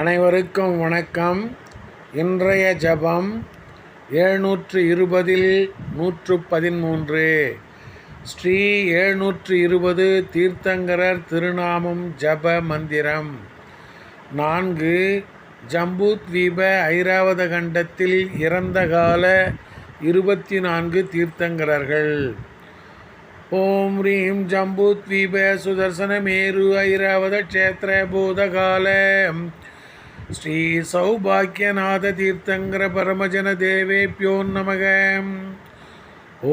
அனைவருக்கும் வணக்கம். இன்றைய ஜபம் 720 113. ஸ்ரீ 720 தீர்த்தங்கரர் திருநாமம் ஜப மந்திரம். 4. ஜம்பூத்வீப ஐராவத கண்டத்தில் இறந்த கால 24 தீர்த்தங்கரர்கள். ஓம் ரீம் ஜம்பூத்வீப சுதர்சன மேரு ஐராவத க்ஷேத்திர பூதகால ஸ்ரீ சௌபாக்கியநாத தீர்த்தங்கர பரமஜன தேவேப்யோ நமக.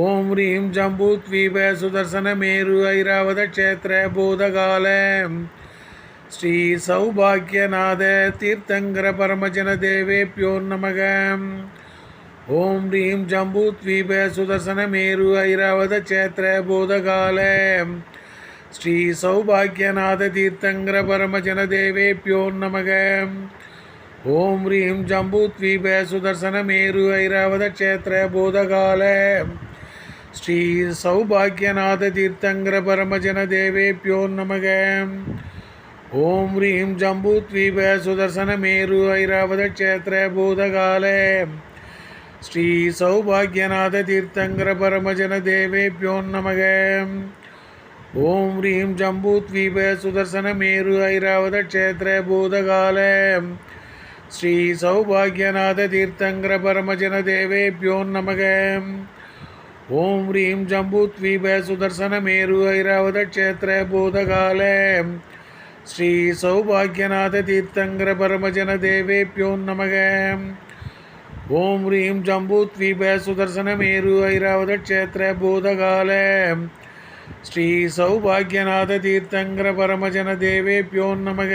ஓம் ரீம் ஜம்பூத்வீப சுதர்சன மேரு ஐராவத க்ஷேத்திர பூதகால ஸ்ரீ சௌபாக்கியநாத தீர்த்தங்கர பரமஜன தேவேப்யோ நமக. ஓம் ரீம் ஜம்பூத்வீப சுதர்சன மேரு ஐராவத க்ஷேத்திர பூதகால ஸ்ரீ சௌபாக்கியநாத தீர்த்தங்கர பரமஜன தேவேப்யோ நமக. ஓம் ரீம் ஜம்பூத்வீப சுதர்சன மேரு ஐராவத க்ஷேத்திர பூதகால ஸ்ரீ சௌபாக்கியநாத தீர்த்தங்கர பரமஜன தேவேப்யோ நமக. ஓம் ரீம் ஜம்பூத்வீப சுதர்சன மேரு ஐராவத க்ஷேத்திர பூதகால ஸ்ரீ சௌபாக்கியநாத தீர்த்தங்கர பரமஜன தேவேப்யோ நமக. ஓம் ரீம் ஜம்பூத்வீப சுதர்சன மேரு ஐராவத க்ஷேத்திர பூதகால ஸ்ரீ சௌபாக்கியநாத தீர்த்தங்கர பரமஜன தேவேப்யோ நமக. ஓம் ரீம் ஜம்பூத்வீப சுதர்சன மேரு ஐராவத க்ஷேத்திர பூதகால ஸ்ரீ சௌபாக்கியநாத தீர்த்தங்கர பரமஜன தேவேப்யோ நமக. ஓம் ரீம் ஜம்பூத்வீப சுதர்சன மேரு ஐராவத க்ஷேத்திர பூதகால ஸ்ரீ சௌபாக்கியநாத தீர்த்தங்கர பரமஜன தேவேப்யோ நமக.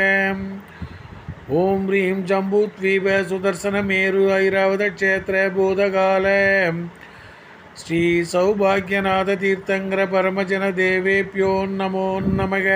ஓம் ரீம் ஜம்பூத்வீப சுதர்சன மேரு ஐராவத க்ஷேத்திர பூதகால ஸ்ரீ சௌபாக்கியநாத தீர்த்தங்கர பரமஜன தேவேப்யோ நமோ நமக.